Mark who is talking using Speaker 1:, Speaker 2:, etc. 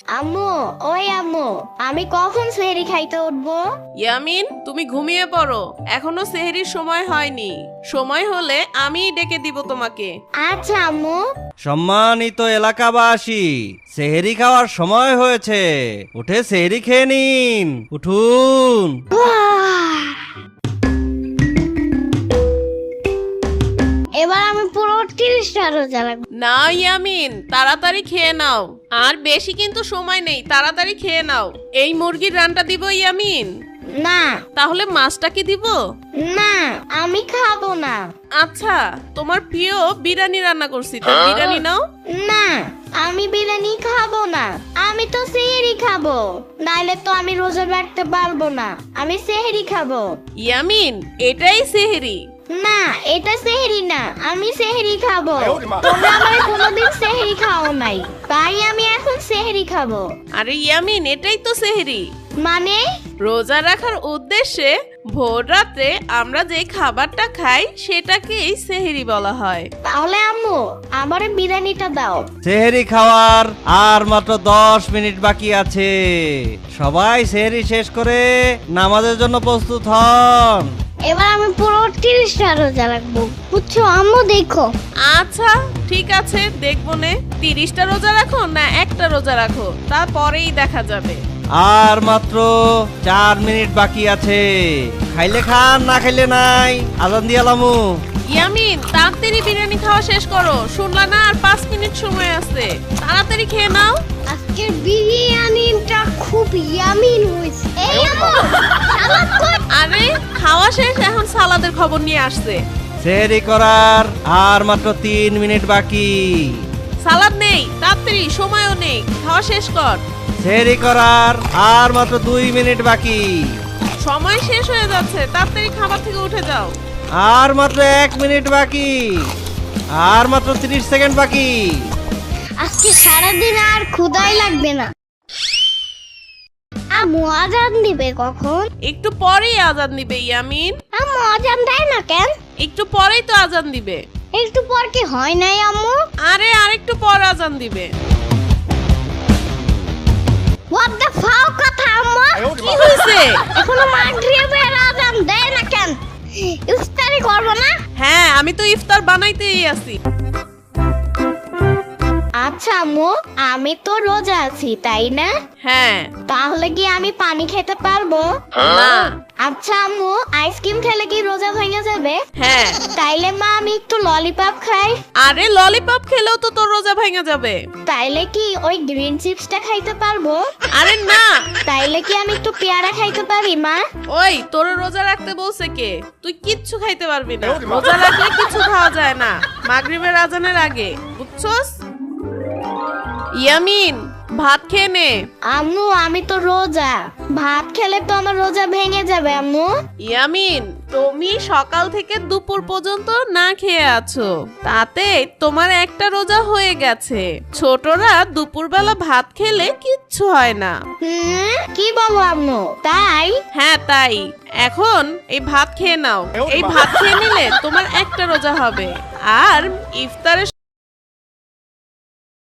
Speaker 1: আম্মু, ওই আম্মু, আমি কখন সেহরি খাইতে উঠবো?
Speaker 2: ইয়ামিন, তুমি ঘুমিয়ে পড়ো, এখনো সেহরির সময় হয়নি। সময় হলে আমিই ডেকে দিব তোমাকে।
Speaker 1: আচ্ছা আম্মু।
Speaker 3: সম্মানিত এলাকাবাসী, সেহরি খাওয়ার সময় হয়েছে, উঠে সেহরি খেয়ে নিন, উঠুন।
Speaker 1: এবার আমি পুরো 30টা রোজা রাখবো।
Speaker 2: না ইয়ামিন, তাড়াতাড়ি খেয়ে নাও, আর বেশি কিন্তু সময় নেই, তাড়াতাড়ি খেয়ে নাও। এই মুরগির রানটা দিব ইয়ামিন?
Speaker 1: না
Speaker 2: তাহলে মাছটা কি দিব?
Speaker 1: না, আমি খাবো না।
Speaker 2: আচ্ছা, তোমার প্রিয় বিরিয়ানি রান্না করছি, তো বিরিয়ানি নাও।
Speaker 1: না, আমি বিরিয়ানি খাবো না, আমি তো সেহরি খাবো, নাইলে তো আমি রোজা রাখতে পারবো না। আমি সেহরি খাবো।
Speaker 2: ইয়ামিন, এটাই সেহরি।
Speaker 1: না, এটা সেহরি না, আমি সেহরি খাবো। তোমরা আমার কোনোদিন সেহরি খাও নাই, তাই আমি এখন সেহরি খাবো।
Speaker 2: আরে ইয়ামিন, এটাই তো সেহরি।
Speaker 1: মানে?
Speaker 2: রোজা রাখার উদ্দেশ্যে ভোর রাতে আমরা যে খাবারটা খাই সেটাকেই সেহরি বলা হয়।
Speaker 1: তাহলে আম্মু, আমার বিরিয়ানিটা দাও।
Speaker 3: সেহরি খাওয়ার আর মাত্র 10 মিনিট বাকি আছে। সবাই সেহরি শেষ করে নামাজের জন্য প্রস্তুত হন।
Speaker 1: এবার আমি পুরো 30টা রোজা রাখবো, বুঝছো আম্মু? দেখো।
Speaker 2: আচ্ছা ঠিক আছে, দেখবো নে। 30টা রোজা রাখো না একটা রোজা রাখো, তারপরেই দেখা যাবে।
Speaker 3: আর মাত্র 4 মিনিট বাকি আছে। খাইলে খান, না খাইলে নাই। আজান দিয়ালামু।
Speaker 2: ইয়ামিন, তাড়াতাড়ি বিরিয়ানি খাওয়া শেষ করো, শুনলা না? আর 5 মিনিট সময় আছে, তাড়াতাড়ি খেয়ে নাও।
Speaker 1: আজকের বিরিয়ানিটা খুব ইয়ামিন হয়েছে। এই আম্মু, সালাদ কই?
Speaker 2: আরে খাওয়া শেষ, এখন সালাদের খবর নিয়ে আসছে।
Speaker 3: সেহরি করার আর মাত্র 3 মিনিট বাকি।
Speaker 2: সালাদ নেই, তাড়াতাড়ি, সময়ও নেই, খাওয়া শেষ কর।
Speaker 3: সেহরি করার আর মাত্র 2 মিনিট বাকি।
Speaker 2: সময় শেষ হয়ে যাচ্ছে, তাড়াতাড়ি খাবার থেকে উঠে যাও।
Speaker 3: আর মাত্র 1 মিনিট বাকি। আর মাত্র 30 সেকেন্ড বাকি।
Speaker 1: আজকে সারাদিন আর ক্ষুধাই লাগবে না। আম্মু, আজান দিবে কখন?
Speaker 2: একটু পরেই আজান দিবে ইয়ামিন।
Speaker 1: আম্মু, আজান দেয় না কেন?
Speaker 2: একটু পরেই তো আজান দিবে।
Speaker 1: একটু পর কি হয় নাই আম্মু?
Speaker 2: আরে আরেকটু পর আজান দিবে।
Speaker 1: হোয়াট দ্য ফাও কথা আম্মু?
Speaker 2: কি হয়েছে?
Speaker 1: এখনো মাগরিবের আজান দেয় না কেন? ইফতারি করব না?
Speaker 2: হ্যাঁ, আমি তো ইফতার বানাইতেই আছি।
Speaker 1: আচ্ছা আম্মু, আমি তো রোজা আছি, তাই না?
Speaker 2: হ্যাঁ।
Speaker 1: তাহলে কি আমি পানি খেতে পারবো?
Speaker 2: না।
Speaker 1: আচ্ছা আম্মু, আইসক্রিম খেলে কি রোজা ভেঙে যাবে?
Speaker 2: হ্যাঁ।
Speaker 1: তাইলে মা, আমি একটু ললিপপ খাই।
Speaker 2: আরে ললিপপ খেলেও তো তোর রোজা ভেঙে যাবে।
Speaker 1: তাইলে কি ওই গ্রিন চিপসটা খাইতে পারবো?
Speaker 2: আরে না।
Speaker 1: তাইলে কি আমি একটু পেয়ারা খাইতে পারি মা?
Speaker 2: ওই, তোর রোজা রাখতে বলছে কে? তুই কিচ্ছু খাইতে পারবি না, রোজা রাখলে কিছু খাওয়া যায় না মাগরিবের আজানের আগে, বুঝছস? ইয়ামিন, ভাত খেয়ে নে।
Speaker 1: আম্মু, আমি তো রোজা, ভাত খেলে তো আমার রোজা ভেঙে যাবে আম্মু।
Speaker 2: ইয়ামিন, তুমি সকাল থেকে দুপুর পর্যন্ত না খেয়ে আছো, তাতে তোমার একটা রোজা হয়ে গেছে। ছোটরা দুপুরবেলা ভাত খেলে কিচ্ছু হয় না।
Speaker 1: কি বলো আম্মু? তাই?
Speaker 2: হ্যাঁ তাই। এখন এই ভাত খেয়ে নাও, এই ভাত খেয়ে নিলে তোমার একটা রোজা হবে। আর ইফতারের